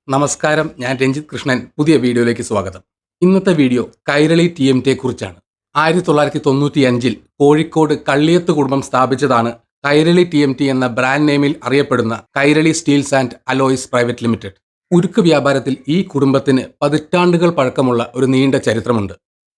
നമസ്കാരം, ഞാൻ രഞ്ജിത്ത് കൃഷ്ണൻ. പുതിയ വീഡിയോയിലേക്ക് സ്വാഗതം. ഇന്നത്തെ വീഡിയോ കൈരളി TMTയെ കുറിച്ചാണ്. 1995 കോഴിക്കോട് കള്ളിയത്ത് കുടുംബം സ്ഥാപിച്ചതാണ് കൈരളി TMT എന്ന ബ്രാൻഡ് നെയിമിൽ അറിയപ്പെടുന്ന Kairali steels and alloys private limited. ഉരുക്ക് വ്യാപാരത്തിൽ ഈ കുടുംബത്തിന് പതിറ്റാണ്ടുകൾ പഴക്കമുള്ള ഒരു നീണ്ട ചരിത്രമുണ്ട്.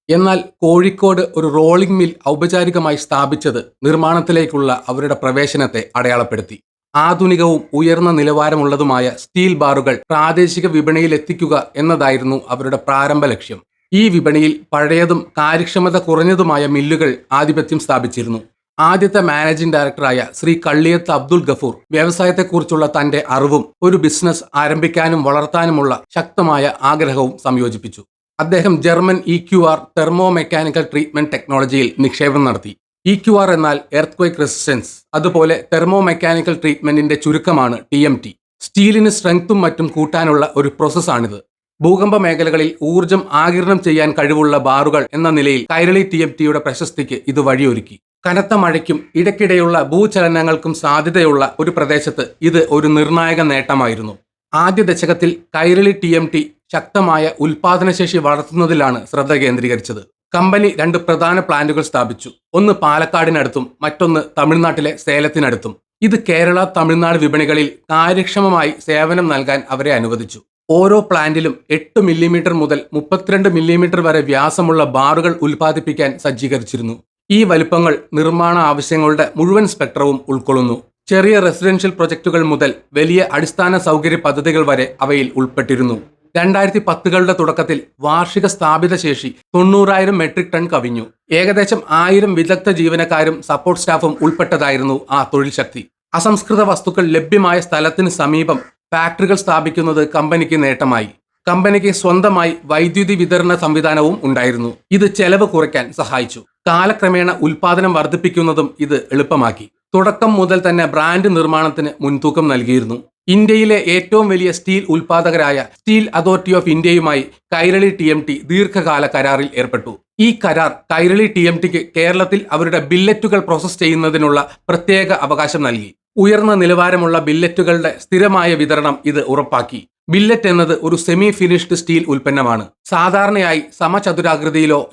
എന്നാൽ കോഴിക്കോട് ഒരു റോളിംഗ് മിൽ ഔപചാരികമായി സ്ഥാപിച്ചത് നിർമ്മാണത്തിലേക്കുള്ള അവരുടെ പ്രവേശനത്തെ അടയാളപ്പെടുത്തി. ആധുനികവും ഉയർന്ന നിലവാരമുള്ളതുമായ സ്റ്റീൽ ബാറുകൾ പ്രാദേശിക വിപണിയിൽ എത്തിക്കുക എന്നതായിരുന്നു അവരുടെ പ്രാരംഭ ലക്ഷ്യം. ഈ വിപണിയിൽ പഴയതും കാര്യക്ഷമത കുറഞ്ഞതുമായ മില്ലുകൾ ആധിപത്യം സ്ഥാപിച്ചിരുന്നു. ആദ്യത്തെ മാനേജിംഗ് ഡയറക്ടറായ ശ്രീ കള്ളിയത്ത് അബ്ദുൽ ഗഫൂർ വ്യവസായത്തെക്കുറിച്ചുള്ള തന്റെ അറിവും ഒരു ബിസിനസ് ആരംഭിക്കാനും വളർത്താനുമുള്ള ശക്തമായ ആഗ്രഹവും സംയോജിപ്പിച്ചു. അദ്ദേഹം German EQR thermo mechanical treatment ടെക്നോളജിയിൽ നിക്ഷേപം നടത്തി. EQR എന്നാൽ എർത്ത്ക്വേക്ക് റെസിസ്റ്റൻസ്, അതുപോലെ തെർമോ മെക്കാനിക്കൽ ട്രീറ്റ്മെന്റിന്റെ ചുരുക്കമാണ് TMT. സ്റ്റീലിന് സ്ട്രെങ്ത്തും മറ്റും കൂട്ടാനുള്ള ഒരു പ്രോസസ്സാണിത്. ഭൂകമ്പ മേഖലകളിൽ ഊർജം ആഗിരണം ചെയ്യാൻ കഴിവുള്ള ബാറുകൾ എന്ന നിലയിൽ കൈരളി TMTയുടെ പ്രശസ്തിക്ക് ഇത് വഴിയൊരുക്കി. കനത്ത മഴയ്ക്കും ഇടയ്ക്കിടെയുള്ള ഭൂചലനങ്ങൾക്കും സാധ്യതയുള്ള ഒരു പ്രദേശത്ത് ഇത് ഒരു നിർണായക നേട്ടമായിരുന്നു. ആദ്യ ദശകത്തിൽ കൈരളി TMT ശക്തമായ ഉൽപാദനശേഷി വളർത്തുന്നതിലാണ് ശ്രദ്ധ കേന്ദ്രീകരിച്ചത്. കമ്പനി 2 പ്രധാന പ്ലാന്റുകൾ സ്ഥാപിച്ചു. ഒന്ന് പാലക്കാടിനടുത്തും മറ്റൊന്ന് തമിഴ്നാട്ടിലെ സേലത്തിനടുത്തും. ഇത് കേരള തമിഴ്നാട് വിപണികളിൽ കാര്യക്ഷമമായി സേവനം നൽകാൻ അവരെ അനുവദിച്ചു. ഓരോ പ്ലാന്റിലും 8 മില്ലിമീറ്റർ മുതൽ 32 മില്ലിമീറ്റർ വരെ വ്യാസമുള്ള ബാറുകൾ ഉൽപ്പാദിപ്പിക്കാൻ സജ്ജീകരിച്ചിരുന്നു. ഈ വലിപ്പങ്ങൾ നിർമ്മാണ ആവശ്യങ്ങളുടെ മുഴുവൻ സ്പെക്ട്രവും ഉൾക്കൊള്ളുന്നു. ചെറിയ റെസിഡൻഷ്യൽ പ്രൊജക്ടുകൾ മുതൽ വലിയ അടിസ്ഥാന സൗകര്യ പദ്ധതികൾ വരെ അവയിൽ ഉൾപ്പെട്ടിരുന്നു. 2010കളുടെ തുടക്കത്തിൽ വാർഷിക സ്ഥാപിത ശേഷി 90,000 മെട്രിക് ടൺ കവിഞ്ഞു. ഏകദേശം 1000 വിദഗ്ധ ജീവനക്കാരും സപ്പോർട്ട് സ്റ്റാഫും ഉൾപ്പെട്ടതായിരുന്നു ആ തൊഴിൽ ശക്തി. അസംസ്കൃത വസ്തുക്കൾ ലഭ്യമായ സ്ഥലത്തിന് സമീപം ഫാക്ടറികൾ സ്ഥാപിക്കുന്നത് കമ്പനിക്ക് നേട്ടമായി. കമ്പനിക്ക് സ്വന്തമായി വൈദ്യുതി വിതരണ സംവിധാനവും ഉണ്ടായിരുന്നു. ഇത് ചെലവ് കുറയ്ക്കാൻ സഹായിച്ചു. കാലക്രമേണ ഉൽപാദനം വർദ്ധിപ്പിക്കുന്നതും ഇത് എളുപ്പമാക്കി. തുടക്കം മുതൽ തന്നെ ബ്രാൻഡ് നിർമ്മാണത്തിന് മുൻതൂക്കം നൽകിയിരുന്നു. ഇന്ത്യയിലെ ഏറ്റവും വലിയ സ്റ്റീൽ ഉൽപാദകരായ സ്റ്റീൽ അതോറിറ്റി ഓഫ് ഇന്ത്യയുമായി കൈരളി TMT ദീർഘകാല കരാറിൽ ഏർപ്പെട്ടു. ഈ കരാർ കൈരളി TMTക്ക് കേരളത്തിൽ അവരുടെ ബില്ലറ്റുകൾ പ്രോസസ് ചെയ്യുന്നതിനുള്ള പ്രത്യേക അവകാശം നൽകി. ഉയർന്ന നിലവാരമുള്ള ബില്ലറ്റുകളുടെ സ്ഥിരമായ വിതരണം ഇത് ഉറപ്പാക്കി. ബില്ലറ്റ് എന്നത് ഒരു സെമി ഫിനിഷ്ഡ് സ്റ്റീൽ ഉൽപ്പന്നമാണ്. സാധാരണയായി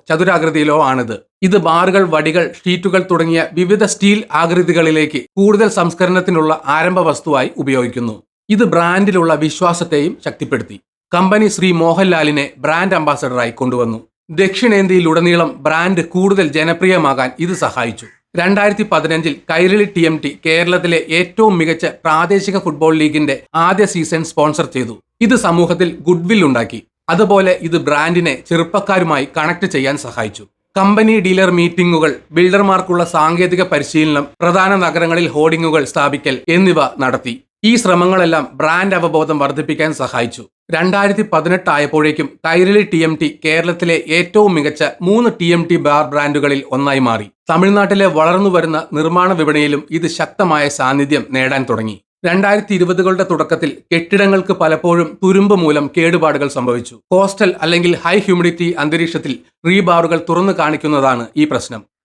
ചതുരാകൃതിയിലോ ആണിത്. ഇത് ബാറുകൾ, വടികൾ, ഷീറ്റുകൾ തുടങ്ങിയ വിവിധ സ്റ്റീൽ ആകൃതികളിലേക്ക് കൂടുതൽ സംസ്കരണത്തിനുള്ള ആരംഭ വസ്തുവായി ഉപയോഗിക്കുന്നു. ഇത് ബ്രാൻഡിലുള്ള വിശ്വാസത്തെയും ശക്തിപ്പെടുത്തി. കമ്പനി ശ്രീ മോഹൻലാലിനെ ബ്രാൻഡ് അംബാസഡറായി കൊണ്ടുവന്നു. ദക്ഷിണേന്ത്യയിലുടനീളം ബ്രാൻഡ് കൂടുതൽ ജനപ്രിയമാകാൻ ഇത് സഹായിച്ചു. 2015 കൈരളി TMT കേരളത്തിലെ ഏറ്റവും മികച്ച പ്രാദേശിക ഫുട്ബോൾ ലീഗിന്റെ ആദ്യ സീസൺ സ്പോൺസർ ചെയ്തു. ഇത് സമൂഹത്തിൽ ഗുഡ്വിൽ ഉണ്ടാക്കി. അതുപോലെ ഇത് ബ്രാൻഡിനെ ചെറുപ്പക്കാരുമായി കണക്ട് ചെയ്യാൻ സഹായിച്ചു. കമ്പനി ഡീലർ മീറ്റിംഗുകൾ, ബിൽഡർമാർക്കുള്ള സാങ്കേതിക പരിശീലനം, പ്രധാന നഗരങ്ങളിൽ ഹോർഡിംഗുകൾ സ്ഥാപിക്കൽ എന്നിവ നടത്തി. ഈ ശ്രമങ്ങളെല്ലാം ബ്രാൻഡ് അവബോധം വർദ്ധിപ്പിക്കാൻ സഹായിച്ചു. 2018 ആയപ്പോഴേക്കും കൈരളി TMT കേരളത്തിലെ ഏറ്റവും മികച്ച 3 TMT ബാർ ബ്രാൻഡുകളിൽ ഒന്നായി മാറി. തമിഴ്നാട്ടിലെ വളർന്നുവരുന്ന നിർമ്മാണ വിപണിയിലും ഇത് ശക്തമായ സാന്നിധ്യം നേടാൻ തുടങ്ങി. 2020കളുടെ തുടക്കത്തിൽ കെട്ടിടങ്ങൾക്ക് പലപ്പോഴും തുരുമ്പ് മൂലം കേടുപാടുകൾ സംഭവിച്ചു. കോസ്റ്റൽ അല്ലെങ്കിൽ ഹൈ ഹ്യൂമിഡിറ്റി അന്തരീക്ഷത്തിൽ റീബാറുകൾ തുറന്നു കാണിക്കുന്നതാണ്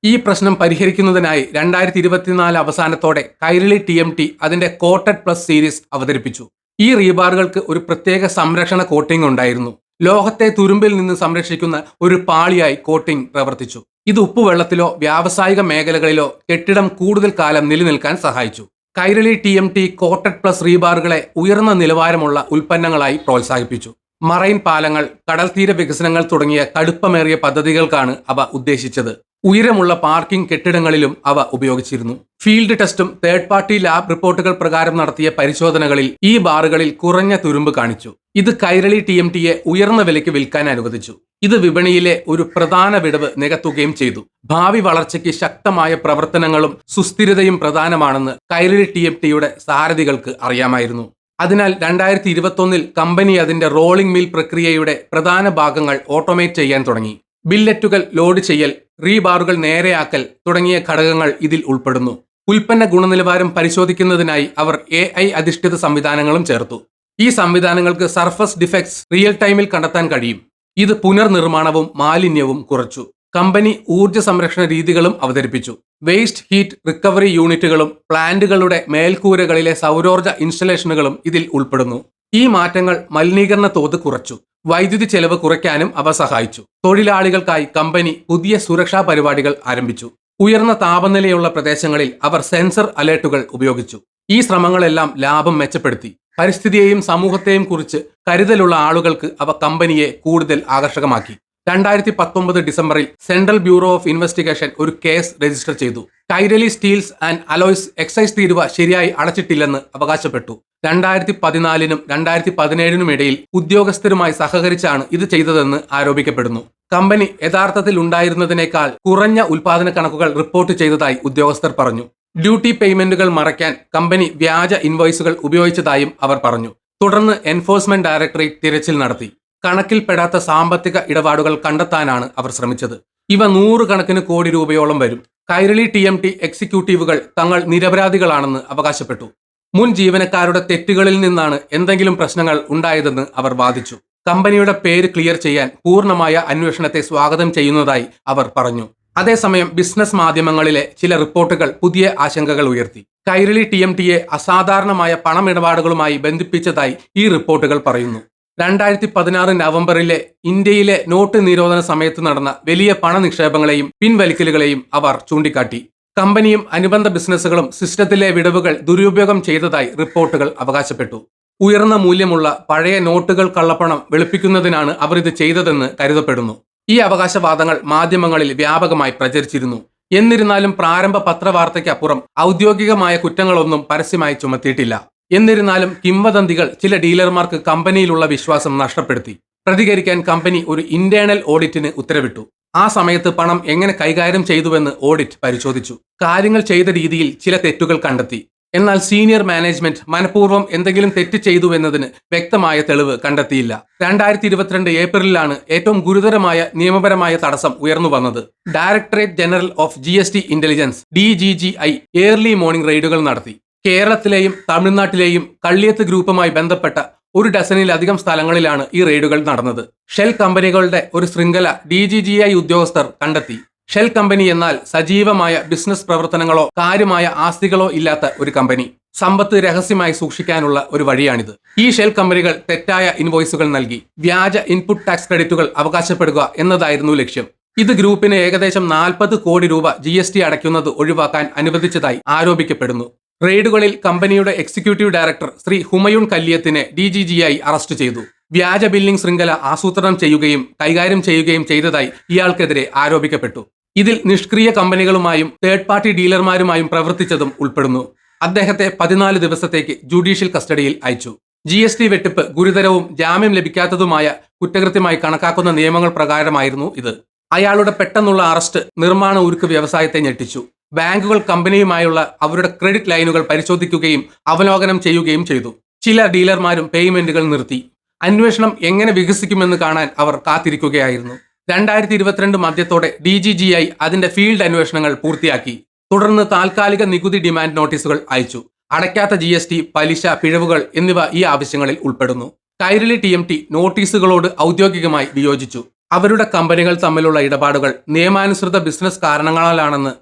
ഈ പ്രശ്നം പരിഹരിക്കുന്നതിനായി 2024 അവസാനത്തോടെ കൈരളി TMT അതിന്റെ കോട്ടഡ് പ്ലസ് സീരീസ് അവതരിപ്പിച്ചു. ഈ റീബാറുകൾക്ക് ഒരു പ്രത്യേക സംരക്ഷണ കോട്ടിംഗ് ഉണ്ടായിരുന്നു. ലോഹത്തെ തുരുമ്പിൽ നിന്ന് സംരക്ഷിക്കുന്ന ഒരു പാളിയായി കോട്ടിംഗ് പ്രവർത്തിച്ചു. ഇത് ഉപ്പുവെള്ളത്തിലോ വ്യാവസായിക മേഖലകളിലോ കെട്ടിടം കൂടുതൽ കാലം നിലനിൽക്കാൻ സഹായിച്ചു. കൈരളി TMT കോട്ടഡ് പ്ലസ് റീബാറുകളെ ഉയർന്ന നിലവാരമുള്ള ഉൽപ്പന്നങ്ങളായി പ്രോത്സാഹിപ്പിച്ചു. മറൈൻ പാലങ്ങൾ, കടൽത്തീര വികസനങ്ങൾ തുടങ്ങിയ കടുപ്പമേറിയ പദ്ധതികൾക്കാണ് അവ ഉദ്ദേശിച്ചത്. ഉയരമുള്ള പാർക്കിംഗ് കെട്ടിടങ്ങളിലും അവ ഉപയോഗിച്ചിരുന്നു. ഫീൽഡ് ടെസ്റ്റും തേർഡ് പാർട്ടി ലാബ് റിപ്പോർട്ടുകൾ പ്രകാരം നടത്തിയ പരിശോധനകളിൽ ഈ ബാറുകളിൽ കുറഞ്ഞ തുരുമ്പ് കാണിച്ചു. ഇത് കൈരളി TMTയെ ഉയർന്ന വിലയ്ക്ക് വിൽക്കാൻ അനുവദിച്ചു. ഇത് വിപണിയിലെ ഒരു പ്രധാന വിടവ് നികത്തുകയും ചെയ്തു. ഭാവി വളർച്ചയ്ക്ക് ശക്തമായ പ്രവർത്തനങ്ങളും സുസ്ഥിരതയും പ്രധാനമാണെന്ന് കൈരളി TMTയുടെ സാരഥികൾക്ക് അറിയാമായിരുന്നു. അതിനാൽ 2021 കമ്പനി അതിന്റെ റോളിംഗ് മിൽ പ്രക്രിയയുടെ പ്രധാന ഭാഗങ്ങൾ ഓട്ടോമേറ്റ് ചെയ്യാൻ തുടങ്ങി. ബില്ലറ്റുകൾ ലോഡ് ചെയ്യൽ, റീബാറുകൾ നേരെയാക്കൽ തുടങ്ങിയ ഘടകങ്ങൾ ഇതിൽ ഉൾപ്പെടുന്നു. ഉൽപ്പന്ന ഗുണനിലവാരം പരിശോധിക്കുന്നതിനായി അവർ AI അധിഷ്ഠിത സംവിധാനങ്ങളും ചേർത്തു. ഈ സംവിധാനങ്ങൾക്ക് സർഫസ് ഡിഫക്ട്സ് റിയൽ ടൈമിൽ കണ്ടെത്താൻ കഴിയും. ഇത് പുനർനിർമ്മാണവും മാലിന്യവും കുറച്ചു. കമ്പനി ഊർജ്ജ സംരക്ഷണ രീതികളും അവതരിപ്പിച്ചു. വേസ്റ്റ് ഹീറ്റ് റിക്കവറി യൂണിറ്റുകളും പ്ലാന്റുകളുടെ മേൽക്കൂരകളിലെ സൗരോർജ്ജ ഇൻസ്റ്റലേഷനുകളും ഇതിൽ ഉൾപ്പെടുന്നു. ഈ മാറ്റങ്ങൾ മലിനീകരണ തോത് കുറച്ചു. വൈദ്യുതി ചെലവ് കുറയ്ക്കാനും അവ സഹായിച്ചു. തൊഴിലാളികൾക്കായി കമ്പനി പുതിയ സുരക്ഷാ പരിപാടികൾ ആരംഭിച്ചു. ഉയർന്ന താപനിലയുള്ള പ്രദേശങ്ങളിൽ അവർ സെൻസർ അലേർട്ടുകൾ ഉപയോഗിച്ചു. ഈ ശ്രമങ്ങളെല്ലാം ലാഭം മെച്ചപ്പെടുത്തി. പരിസ്ഥിതിയെയും സമൂഹത്തെയും കുറിച്ച് കരുതലുള്ള ആളുകൾക്ക് അവ കമ്പനിയെ കൂടുതൽ ആകർഷകമാക്കി. 2019 ഡിസംബറിൽ സെൻട്രൽ ബ്യൂറോ ഓഫ് ഇൻവെസ്റ്റിഗേഷൻ ഒരു കേസ് രജിസ്റ്റർ ചെയ്തു. Kairali steels and alloys excise തീരുവ ശരിയായി അടച്ചിട്ടില്ലെന്ന് അവകാശപ്പെട്ടു. 2014 2017 ഇടയിൽ ഉദ്യോഗസ്ഥരുമായി സഹകരിച്ചാണ് ഇത് ചെയ്തതെന്ന് ആരോപിക്കപ്പെടുന്നു. കമ്പനി യഥാർത്ഥത്തിൽ ഉണ്ടായിരുന്നതിനേക്കാൾ കുറഞ്ഞ ഉൽപാദന കണക്കുകൾ റിപ്പോർട്ട് ചെയ്തതായി ഉദ്യോഗസ്ഥർ പറഞ്ഞു. ഡ്യൂട്ടി പേയ്മെന്റുകൾ മറയ്ക്കാൻ കമ്പനി വ്യാജ ഇൻവോയ്സുകൾ ഉപയോഗിച്ചതായും അവർ പറഞ്ഞു. തുടർന്ന് എൻഫോഴ്സ്മെന്റ് ഡയറക്ടറേറ്റ് തിരച്ചിൽ നടത്തി. കണക്കിൽപ്പെടാത്ത സാമ്പത്തിക ഇടപാടുകൾ കണ്ടെത്താനാണ് അവർ ശ്രമിച്ചത്. ഇവ 100 കണക്കിന് കോടി രൂപയോളം വരും. കൈരളി TMT എക്സിക്യൂട്ടീവുകൾ തങ്ങൾ നിരപരാധികളാണെന്ന് അവകാശപ്പെട്ടു. മുൻ ജീവനക്കാരുടെ തെറ്റുകളിൽ നിന്നാണ് എന്തെങ്കിലും പ്രശ്നങ്ങൾ ഉണ്ടായതെന്ന് അവർ വാദിച്ചു. കമ്പനിയുടെ പേര് ക്ലിയർ ചെയ്യാൻ പൂർണ്ണമായ അന്വേഷണത്തെ സ്വാഗതം ചെയ്യുന്നതായി അവർ പറഞ്ഞു. അതേസമയം ബിസിനസ് മാധ്യമങ്ങളിലെ ചില റിപ്പോർട്ടുകൾ പുതിയ ആശങ്കകൾ ഉയർത്തി. കൈരളി TMTയെ അസാധാരണമായ പണമിടപാടുകളുമായി ബന്ധിപ്പിച്ചതായി ഈ റിപ്പോർട്ടുകൾ പറയുന്നു. 2016 നവംബറിലെ ഇന്ത്യയിലെ നോട്ട് നിരോധന സമയത്ത് നടന്ന വലിയ പണനിക്ഷേപങ്ങളെയും പിൻവലിക്കലുകളെയും അവർ ചൂണ്ടിക്കാട്ടി. കമ്പനിയും അനുബന്ധ ബിസിനസ്സുകളും സിസ്റ്റത്തിലെ വിടവുകൾ ദുരുപയോഗം ചെയ്തതായി റിപ്പോർട്ടുകൾ അവകാശപ്പെട്ടു. ഉയർന്ന മൂല്യമുള്ള പഴയ നോട്ടുകൾ കള്ളപ്പണം വെളുപ്പിക്കുന്നതിനാണ് അവർ ഇത് ചെയ്തതെന്ന് കരുതപ്പെടുന്നു. ഈ അവകാശവാദങ്ങൾ മാധ്യമങ്ങളിൽ വ്യാപകമായി പ്രചരിച്ചിരുന്നു. എന്നിരുന്നാലും പ്രാരംഭ പത്രവാർത്തയ്ക്കപ്പുറം ഔദ്യോഗികമായ കുറ്റങ്ങളൊന്നും പരസ്യമായി ചുമത്തിയിട്ടില്ല. എന്നിരുന്നാലും കിംവദന്തികൾ ചില ഡീലർമാർക്ക് കമ്പനിയിലുള്ള വിശ്വാസം നഷ്ടപ്പെടുത്തി. പ്രതികരിക്കാൻ കമ്പനി ഒരു ഇന്റേണൽ ഓഡിറ്റിന് ഉത്തരവിട്ടു. ആ സമയത്ത് പണം എങ്ങനെ കൈകാര്യം ചെയ്തുവെന്ന് ഓഡിറ്റ് പരിശോധിച്ചു. കാര്യങ്ങൾ ചെയ്ത രീതിയിൽ ചില തെറ്റുകൾ കണ്ടെത്തി. എന്നാൽ സീനിയർ മാനേജ്മെന്റ് മനഃപൂർവ്വം എന്തെങ്കിലും തെറ്റ് ചെയ്തുവെന്നതിന് വ്യക്തമായ തെളിവ് കണ്ടെത്തിയില്ല. 2022 ഏപ്രിലിലാണ് ഏറ്റവും ഗുരുതരമായ നിയമപരമായ തടസ്സം ഉയർന്നു വന്നത്. Directorate general of GST intelligence DGGI early morning റെയ്ഡുകൾ നടത്തി. കേരളത്തിലെയും തമിഴ്നാട്ടിലെയും കള്ളിയത്ത് ഗ്രൂപ്പുമായി ബന്ധപ്പെട്ട 1 ഡസനിലധികം സ്ഥലങ്ങളിലാണ് ഈ റെയ്ഡുകൾ നടന്നത്. ഷെൽ കമ്പനികളുടെ ഒരു ശൃംഖല DGGI ഉദ്യോഗസ്ഥർ കണ്ടെത്തി. ഷെൽ കമ്പനി എന്നാൽ സജീവമായ ബിസിനസ് പ്രവർത്തനങ്ങളോ കാര്യമായ ആസ്തികളോ ഇല്ലാത്ത ഒരു കമ്പനി. സമ്പത്ത് രഹസ്യമായി സൂക്ഷിക്കാനുള്ള ഒരു വഴിയാണിത്. ഈ ഷെൽ കമ്പനികൾ തെറ്റായ ഇൻവോയ്സുകൾ നൽകി വ്യാജ ഇൻപുട്ട് ടാക്സ് ക്രെഡിറ്റുകൾ അവകാശപ്പെടുക എന്നതായിരുന്നു ലക്ഷ്യം. ഇത് ഗ്രൂപ്പിന് ഏകദേശം 40 കോടി രൂപ GST അടയ്ക്കുന്നത് ഒഴിവാക്കാൻ അനുവദിച്ചതായി ആരോപിക്കപ്പെടുന്നു. റെയ്ഡുകളിൽ കമ്പനിയുടെ എക്സിക്യൂട്ടീവ് ഡയറക്ടർ ശ്രീ ഹുമയൂൺ കല്ലിയത്തിനെ DGGI അറസ്റ്റ് ചെയ്തു. വ്യാജ ബില്ലിംഗ് ശൃംഖല ആസൂത്രണം ചെയ്യുകയും കൈകാര്യം ചെയ്യുകയും ചെയ്തതായി ഇയാൾക്കെതിരെ ആരോപിക്കപ്പെട്ടു. ഇതിൽ നിഷ്ക്രിയ കമ്പനികളുമായും തേർഡ് പാർട്ടി ഡീലർമാരുമായും പ്രവർത്തിച്ചതും ഉൾപ്പെടുന്നു. അദ്ദേഹത്തെ 14 ദിവസത്തേക്ക് ജുഡീഷ്യൽ കസ്റ്റഡിയിൽ അയച്ചു. GST വെട്ടിപ്പ് ഗുരുതരവും ജാമ്യം ലഭിക്കാത്തതുമായ കുറ്റകൃത്യമായി കണക്കാക്കുന്ന നിയമങ്ങൾ പ്രകാരമായിരുന്നു ഇത്. അയാളുടെ പെട്ടെന്നുള്ള അറസ്റ്റ് നിർമ്മാണ ഉരുക്ക് വ്യവസായത്തെ ഞെട്ടിച്ചു. ബാങ്കുകൾ കമ്പനിയുമായുള്ള അവരുടെ ക്രെഡിറ്റ് ലൈനുകൾ പരിശോധിക്കുകയും അവലോകനം ചെയ്യുകയും ചെയ്തു. ചില ഡീലർമാരും പേയ്മെന്റുകൾ നിർത്തി. അന്വേഷണം എങ്ങനെ വികസിക്കുമെന്ന് കാണാൻ അവർ കാത്തിരിക്കുകയായിരുന്നു. 2022 മധ്യത്തോടെ DGGI അതിന്റെ ഫീൽഡ് അന്വേഷണങ്ങൾ പൂർത്തിയാക്കി. തുടർന്ന് താൽക്കാലിക നികുതി ഡിമാൻഡ് നോട്ടീസുകൾ അയച്ചു. അടയ്ക്കാത്ത GST, പലിശ, പിഴവുകൾ എന്നിവ ഈ ആവശ്യങ്ങളിൽ ഉൾപ്പെടുന്നു. കൈരളി TMT നോട്ടീസുകളോട് ഔദ്യോഗികമായി വിയോജിച്ചു. അവരുടെ കമ്പനികൾ തമ്മിലുള്ള ഇടപാടുകൾ നിയമാനുസൃത ബിസിനസ് കാരണങ്ങളാലാണെന്ന്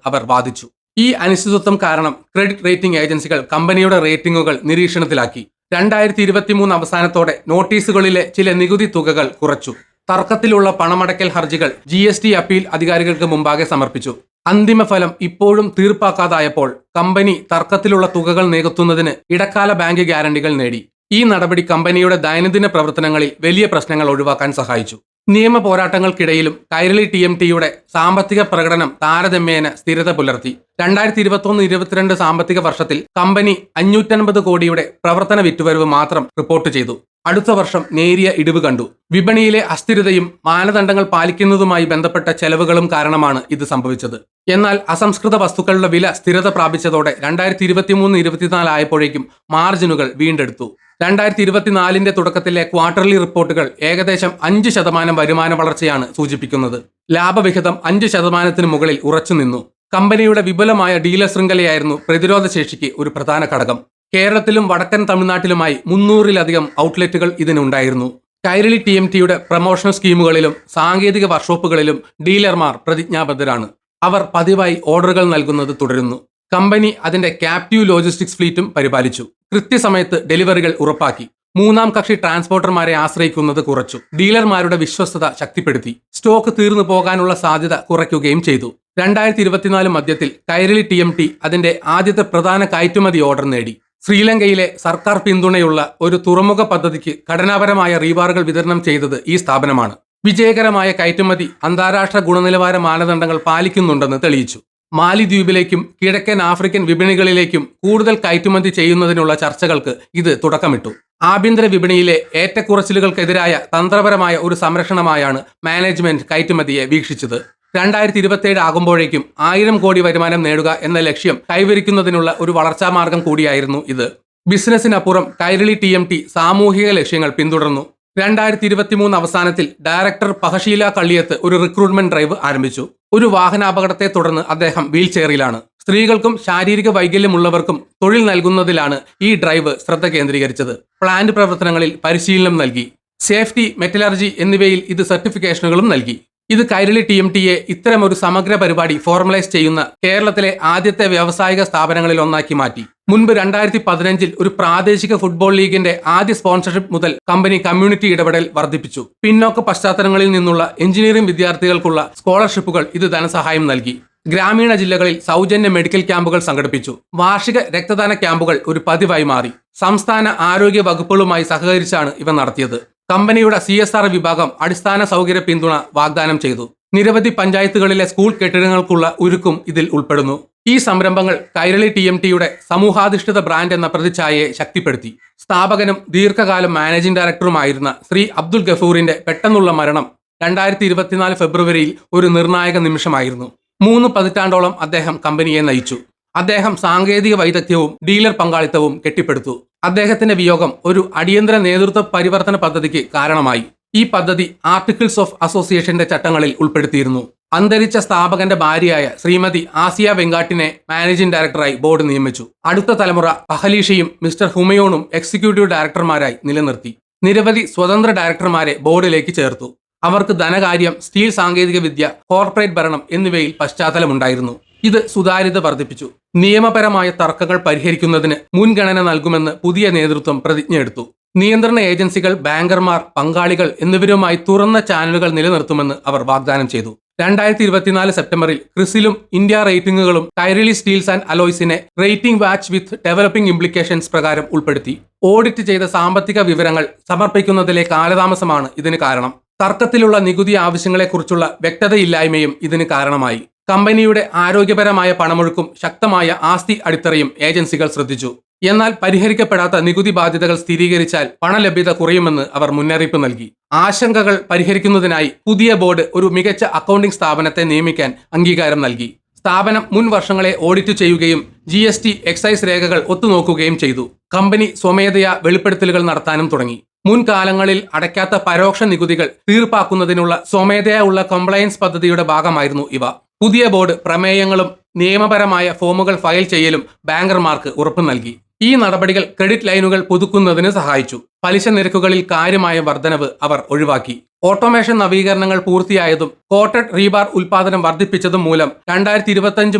അവർ വാദിച്ചു. ഈ അനിശ്ചിതത്വം കാരണം ക്രെഡിറ്റ് റേറ്റിംഗ് ഏജൻസികൾ കമ്പനിയുടെ റേറ്റിംഗുകൾ നിരീക്ഷണത്തിലാക്കി. 2023 അവസാനത്തോടെ നോട്ടീസുകളിലെ ചില നികുതി തുകകൾ കുറച്ചു. തർക്കത്തിലുള്ള പണമടയ്ക്കൽ ഹർജികൾ GST അപ്പീൽ അധികാരികൾക്ക് മുമ്പാകെ സമർപ്പിച്ചു. അന്തിമ ഫലം ഇപ്പോഴും തീർപ്പാക്കാതായപ്പോൾ കമ്പനി തർക്കത്തിലുള്ള തുകകൾ നികത്തുന്നതിന് ഇടക്കാല ബാങ്ക് ഗ്യാരണ്ടികൾ നേടി. ഈ നടപടി കമ്പനിയുടെ ദൈനംദിന പ്രവർത്തനങ്ങളിൽ വലിയ പ്രശ്നങ്ങൾ ഒഴിവാക്കാൻ സഹായിച്ചു. നിയമ പോരാട്ടങ്ങൾക്കിടയിലും കൈരളി TMTയുടെ സാമ്പത്തിക പ്രകടനം താരതമ്യേന സ്ഥിരത പുലർത്തി. 2021-22 സാമ്പത്തിക വർഷത്തിൽ കമ്പനി 550 കോടിയുടെ പ്രവർത്തന വിറ്റുവരവ് മാത്രം റിപ്പോർട്ട് ചെയ്തു. അടുത്ത വർഷം നേരിയ ഇടിവ് കണ്ടു. വിപണിയിലെ അസ്ഥിരതയും മാനദണ്ഡങ്ങൾ പാലിക്കുന്നതുമായി ബന്ധപ്പെട്ട ചെലവുകളും കാരണമാണ് ഇത് സംഭവിച്ചത്. എന്നാൽ അസംസ്കൃത വസ്തുക്കളുടെ വില സ്ഥിരത പ്രാപിച്ചതോടെ 2023-24 ആയപ്പോഴേക്കും മാർജിനുകൾ വീണ്ടെടുത്തു. 2024 തുടക്കത്തിലെ ക്വാർട്ടർലി റിപ്പോർട്ടുകൾ ഏകദേശം 5% വരുമാന വളർച്ചയാണ് സൂചിപ്പിക്കുന്നത്. ലാഭവിഹിതം 5% മുകളിൽ ഉറച്ചുനിന്നു. കമ്പനിയുടെ വിപുലമായ ഡീലർ ശൃംഖലയായിരുന്നു പ്രതിരോധ ശേഷിക്ക് ഒരു പ്രധാന ഘടകം. കേരളത്തിലും വടക്കൻ തമിഴ്നാട്ടിലുമായി 300-ലധികം ഔട്ട്ലെറ്റുകൾ ഇതിനുണ്ടായിരുന്നു. കൈരളി TMTയുടെ പ്രമോഷണൽ സ്കീമുകളിലും സാങ്കേതിക വർക്ക്ഷോപ്പുകളിലും ഡീലർമാർ പ്രതിജ്ഞാബദ്ധരാണ്. അവർ പതിവായി ഓർഡറുകൾ നൽകുന്നത് തുടരുന്നു. കമ്പനി അതിന്റെ ക്യാപ്റ്റീവ് ലോജിസ്റ്റിക്സ് ഫ്ലീറ്റും പരിപാലിച്ചു. കൃത്യസമയത്ത് ഡെലിവറികൾ ഉറപ്പാക്കി. മൂന്നാം കക്ഷി ട്രാൻസ്പോർട്ടർമാരെ ആശ്രയിക്കുന്നത് കുറച്ചു. ഡീലർമാരുടെ വിശ്വസ്തത ശക്തിപ്പെടുത്തി. സ്റ്റോക്ക് തീർന്നു പോകാനുള്ള സാധ്യത കുറയ്ക്കുകയും ചെയ്തു. 2024 മധ്യത്തിൽ കൈരളി TMT അതിന്റെ ആദ്യത്തെ പ്രധാന കയറ്റുമതി ഓർഡർ നേടി. ശ്രീലങ്കയിലെ സർക്കാർ പിന്തുണയുള്ള ഒരു തുറമുഖ പദ്ധതിക്ക് ഘടനാപരമായ റീബാറുകൾ വിതരണം ചെയ്തത് ഈ സ്ഥാപനമാണ്. വിജയകരമായ കയറ്റുമതി അന്താരാഷ്ട്ര ഗുണനിലവാര മാനദണ്ഡങ്ങൾ പാലിക്കുന്നുണ്ടെന്ന് തെളിയിച്ചു. മാലിദ്വീപിലേക്കും കിഴക്കൻ ആഫ്രിക്കൻ വിപണികളിലേക്കും കൂടുതൽ കയറ്റുമതി ചെയ്യുന്നതിനുള്ള ചർച്ചകൾക്ക് ഇത് തുടക്കമിട്ടു. ആഭ്യന്തര വിപണിയിലെ ഏറ്റക്കുറച്ചിലുകൾക്കെതിരായ തന്ത്രപരമായ ഒരു സംരക്ഷണമായാണ് മാനേജ്മെന്റ് കയറ്റുമതിയെ വീക്ഷിച്ചത്. 2027 ആകുമ്പോഴേക്കും 1000 കോടി വരുമാനം നേടുക എന്ന ലക്ഷ്യം കൈവരിക്കുന്നതിനുള്ള ഒരു വളർച്ചാ മാർഗം കൂടിയായിരുന്നു ഇത്. ബിസിനസിനപ്പുറം കൈരളി TMT സാമൂഹിക ലക്ഷ്യങ്ങൾ പിന്തുടർന്നു. 2023 അവസാനത്തിൽ ഡയറക്ടർ പഹശീല കള്ളിയത്ത് ഒരു റിക്രൂട്ട്മെന്റ് ഡ്രൈവ് ആരംഭിച്ചു. ഒരു വാഹനാപകടത്തെ തുടർന്ന് അദ്ദേഹം വീൽ ചെയറിലാണ്. സ്ത്രീകൾക്കും ശാരീരിക വൈകല്യമുള്ളവർക്കും തൊഴിൽ നൽകുന്നതിലാണ് ഈ ഡ്രൈവ് ശ്രദ്ധ കേന്ദ്രീകരിച്ചത്. പ്ലാന്റ് പ്രവർത്തനങ്ങളിൽ പരിശീലനം നൽകി. സേഫ്റ്റി, മെറ്റലർജി എന്നിവയിൽ ഇത് സർട്ടിഫിക്കേഷനുകളും നൽകി. ഇത് കൈരളി TMTയെ ഇത്തരമൊരു സമഗ്ര പരിപാടി ഫോർമലൈസ് ചെയ്യുന്ന കേരളത്തിലെ ആദ്യത്തെ വ്യാവസായിക സ്ഥാപനങ്ങളിൽ ഒന്നാക്കി മാറ്റി. മുൻപ് 2015 ഒരു പ്രാദേശിക ഫുട്ബോൾ ലീഗിന്റെ ആദ്യ സ്പോൺസർഷിപ്പ് മുതൽ കമ്പനി കമ്മ്യൂണിറ്റി ഇടപെടൽ വർദ്ധിപ്പിച്ചു. പിന്നോക്ക പശ്ചാത്തലങ്ങളിൽ നിന്നുള്ള എഞ്ചിനീയറിംഗ് വിദ്യാർത്ഥികൾക്കുള്ള സ്കോളർഷിപ്പുകൾ ഇത് ധനസഹായം നൽകി. ഗ്രാമീണ ജില്ലകളിൽ സൗജന്യ മെഡിക്കൽ ക്യാമ്പുകൾ സംഘടിപ്പിച്ചു. വാർഷിക രക്തദാന ക്യാമ്പുകൾ ഒരു പതിവായി മാറി. സംസ്ഥാന ആരോഗ്യ വകുപ്പുകളുമായി സഹകരിച്ചാണ് ഇവ നടത്തിയത്. കമ്പനിയുടെ CSR വിഭാഗം അടിസ്ഥാന സൗകര്യ പിന്തുണ വാഗ്ദാനം ചെയ്തു. നിരവധി പഞ്ചായത്തുകളിലെ സ്കൂൾ കെട്ടിടങ്ങൾക്കുള്ള ഉരുക്കും ഇതിൽ ഉൾപ്പെടുന്നു. ഈ സംരംഭങ്ങൾ കൈരളി TMTയുടെ സമൂഹാധിഷ്ഠിത ബ്രാൻഡ് എന്ന പ്രതിച്ഛായയെ ശക്തിപ്പെടുത്തി. സ്ഥാപകനും ദീർഘകാലം മാനേജിംഗ് ഡയറക്ടറുമായിരുന്ന ശ്രീ അബ്ദുൽ ഗഫൂറിന്റെ പെട്ടെന്നുള്ള മരണം 2024 ഫെബ്രുവരിയിൽ ഒരു നിർണായക നിമിഷമായിരുന്നു. 3 പതിറ്റാണ്ടോളം അദ്ദേഹം കമ്പനിയെ നയിച്ചു. അദ്ദേഹം സാങ്കേതിക വൈദഗ്ധ്യവും ഡീലർ പങ്കാളിത്തവും കെട്ടിപ്പടുത്തു. അദ്ദേഹത്തിന്റെ വിയോഗം ഒരു അടിയന്തര നേതൃത്വ പരിവർത്തന പദ്ധതിക്ക് കാരണമായി. ഈ പദ്ധതി ആർട്ടിക്കിൾസ് ഓഫ് അസോസിയേഷന്റെ ചട്ടങ്ങളിൽ ഉൾപ്പെടുത്തിയിരുന്നു. അന്തരിച്ച സ്ഥാപകന്റെ ഭാര്യയായ ശ്രീമതി ആസിയ വെങ്കാട്ടിനെ മാനേജിംഗ് ഡയറക്ടറായി ബോർഡ് നിയമിച്ചു. അടുത്ത തലമുറ അഹലീഷയും മിസ്റ്റർ ഹുമയോണും എക്സിക്യൂട്ടീവ് ഡയറക്ടർമാരായി നിലനിർത്തി. നിരവധി സ്വതന്ത്ര ഡയറക്ടർമാരെ ബോർഡിലേക്ക് ചേർത്തു. അവർക്ക് ധനകാര്യം, സ്റ്റീൽ സാങ്കേതിക വിദ്യ, കോർപ്പറേറ്റ് ഭരണം എന്നിവയിൽ പശ്ചാത്തലമുണ്ടായിരുന്നു. ഇത് സുതാര്യത വർദ്ധിപ്പിച്ചു. നിയമപരമായ തർക്കങ്ങൾ പരിഹരിക്കുന്നതിന് മുൻഗണന നൽകുമെന്ന് പുതിയ നേതൃത്വം പ്രതിജ്ഞയെടുത്തു. നിയന്ത്രണ ഏജൻസികൾ, ബാങ്കർമാർ, പങ്കാളികൾ എന്നിവരുമായി തുറന്ന ചാനലുകൾ നിലനിർത്തുമെന്ന് അവർ വാഗ്ദാനം ചെയ്തു. 2024 സെപ്റ്റംബറിൽ ക്രിസിലും ഇന്ത്യ റേറ്റിംഗുകളും കൈരളി സ്റ്റീൽസ് ആൻഡ് അലോയ്സിനെ rating watch with developing implications പ്രകാരം ഉൾപ്പെടുത്തി. ഓഡിറ്റ് ചെയ്ത സാമ്പത്തിക വിവരങ്ങൾ സമർപ്പിക്കുന്നതിലെ കാലതാമസമാണ് ഇതിന് കാരണം. തർക്കത്തിലുള്ള നികുതി ആവശ്യങ്ങളെക്കുറിച്ചുള്ള വ്യക്തതയില്ലായ്മയും ഇതിന് കാരണമായി. കമ്പനിയുടെ ആരോഗ്യപരമായ പണമൊഴുക്കും ശക്തമായ ആസ്തി അടിത്തറയും ഏജൻസികൾ ശ്രദ്ധിച്ചു. എന്നാൽ പരിഹരിക്കപ്പെടാത്ത നികുതി ബാധ്യതകൾ സ്ഥിരീകരിച്ചാൽ പണലഭ്യത കുറയുമെന്ന് അവർ മുന്നറിയിപ്പ് നൽകി. ആശങ്കകൾ പരിഹരിക്കുന്നതിനായി പുതിയ ബോർഡ് ഒരു മികച്ച അക്കൗണ്ടിംഗ് സ്ഥാപനത്തെ നിയമിക്കാൻ അംഗീകാരം നൽകി. സ്ഥാപനം മുൻ വർഷങ്ങളെ ഓഡിറ്റ് ചെയ്യുകയും GST, എക്സൈസ് രേഖകൾ ഒത്തുനോക്കുകയും ചെയ്തു. കമ്പനി സ്വമേധയാ വെളിപ്പെടുത്തലുകൾ നടത്താനും തുടങ്ങി. മുൻകാലങ്ങളിൽ അടയ്ക്കാത്ത പരോക്ഷ നികുതികൾ തീർപ്പാക്കുന്നതിനുള്ള സ്വമേധയാ ഉള്ള കംപ്ലയൻസ് പദ്ധതിയുടെ ഭാഗമായിരുന്നു ഇവ. പുതിയ ബോർഡ് പ്രമേയങ്ങളും നിയമപരമായ ഫോമുകൾ ഫയൽ ചെയ്യലും ബാങ്കർമാർക്ക് ഉറപ്പു നൽകി. ഈ നടപടികൾ ക്രെഡിറ്റ് ലൈനുകൾ പുതുക്കുന്നതിന് സഹായിച്ചു. പലിശ നിരക്കുകളിൽ കാര്യമായ വർധനവ് അവർ ഒഴിവാക്കി. ഓട്ടോമേഷൻ നവീകരണങ്ങൾ പൂർത്തിയായതും കോട്ടഡ് റീബാർ ഉൽപാദനം വർദ്ധിപ്പിച്ചതും മൂലം 2025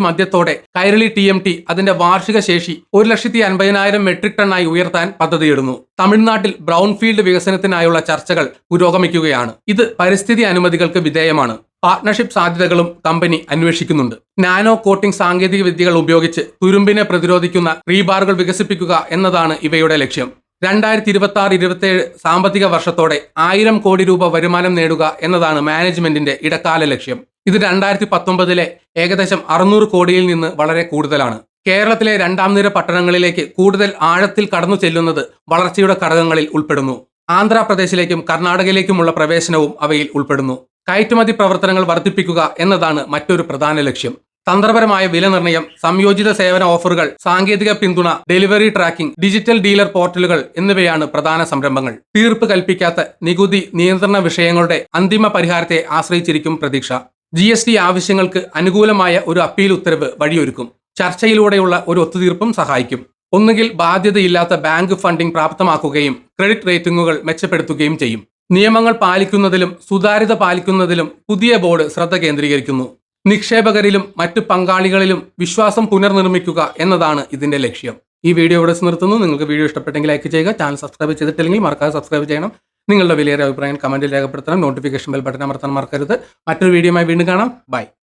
മധ്യത്തോടെ കൈരളി TMT അതിന്റെ വാർഷിക ശേഷി 1,50,000 മെട്രിക് ടണ്ണായി ഉയർത്താൻ പദ്ധതിയിടുന്നു. തമിഴ്നാട്ടിൽ ബ്രൗൺഫീൽഡ് വികസനത്തിനായുള്ള ചർച്ചകൾ പുരോഗമിക്കുകയാണ്. ഇത് പരിസ്ഥിതി അനുമതികൾക്ക് വിധേയമാണ്. പാർട്ണർഷിപ്പ് സാധ്യതകളും കമ്പനി അന്വേഷിക്കുന്നുണ്ട്. നാനോ കോട്ടിംഗ് സാങ്കേതിക വിദ്യകൾ ഉപയോഗിച്ച് തുരുമ്പിനെ പ്രതിരോധിക്കുന്ന റീബാറുകൾ വികസിപ്പിക്കുക എന്നതാണ് ഇവയുടെ ലക്ഷ്യം. 2026-27 സാമ്പത്തിക വർഷത്തോടെ 1000 കോടി രൂപ വരുമാനം നേടുക എന്നതാണ് മാനേജ്മെന്റിന്റെ ഇടക്കാല ലക്ഷ്യം. ഇത് 2019 ഏകദേശം 600 കോടിയിൽ നിന്ന് വളരെ കൂടുതലാണ്. കേരളത്തിലെ രണ്ടാം നിര പട്ടണങ്ങളിലേക്ക് കൂടുതൽ ആഴത്തിൽ കടന്നു ചെല്ലുന്നത് വളർച്ചയുടെ ഘടകങ്ങളിൽ ഉൾപ്പെടുന്നു. ആന്ധ്രാപ്രദേശിലേക്കും കർണാടകയിലേക്കുമുള്ള പ്രവേശനവും അവയിൽ ഉൾപ്പെടുന്നു. കയറ്റുമതി പ്രവർത്തനങ്ങൾ വർദ്ധിപ്പിക്കുക എന്നതാണ് മറ്റൊരു പ്രധാന ലക്ഷ്യം. തന്ത്രപരമായ വില നിർണ്ണയം, സംയോജിത സേവന ഓഫറുകൾ, സാങ്കേതിക പിന്തുണ, ഡെലിവറി ട്രാക്കിംഗ്, ഡിജിറ്റൽ ഡീലർ പോർട്ടലുകൾ എന്നിവയാണ് പ്രധാന സംരംഭങ്ങൾ. തീർപ്പ് കൽപ്പിക്കാത്ത നികുതി നിയന്ത്രണ വിഷയങ്ങളുടെ അന്തിമ പരിഹാരത്തെ ആശ്രയിച്ചിരിക്കും പ്രതീക്ഷ. GST ആവശ്യങ്ങൾക്ക് അനുകൂലമായ ഒരു അപ്പീൽ ഉത്തരവ് വഴിയൊരുക്കും. ചർച്ചയിലൂടെയുള്ള ഒരു ഒത്തുതീർപ്പും സഹായിക്കും. ഒന്നുകിൽ ബാധ്യതയില്ലാത്ത ബാങ്ക് ഫണ്ടിംഗ് പ്രാപ്തമാക്കുകയും ക്രെഡിറ്റ് റേറ്റിംഗുകൾ മെച്ചപ്പെടുത്തുകയും ചെയ്യും. നിയമങ്ങൾ പാലിക്കുന്നതിലും സുതാര്യത പാലിക്കുന്നതിലും പുതിയ ബോർഡ് ശ്രദ്ധ കേന്ദ്രീകരിക്കുന്നു. നിക്ഷേപകരിലും മറ്റു പങ്കാളികളിലും വിശ്വാസം പുനർനിർമ്മിക്കുക എന്നതാണ് ഇതിന്റെ ലക്ഷ്യം. ഈ വീഡിയോ ഇവിടെ വെച്ച് നിർത്തുന്നു. നിങ്ങൾക്ക് വീഡിയോ ഇഷ്ടപ്പെട്ടെങ്കിൽ ലൈക്ക് ചെയ്യുക. ചാനൽ സബ്സ്ക്രൈബ് ചെയ്തിട്ടില്ലെങ്കിൽ മറക്കാതെ സബ്സ്ക്രൈബ് ചെയ്യണം. നിങ്ങളുടെ വിലയേറിയ അഭിപ്രായം കമന്റിൽ രേഖപ്പെടുത്തണം. നോട്ടിഫിക്കേഷൻ ബെൽ ബട്ടൺ അമർത്താൻ മറക്കരുത്. മറ്റൊരു വീഡിയോയുമായി വീണ്ടും കാണാം. ബൈ.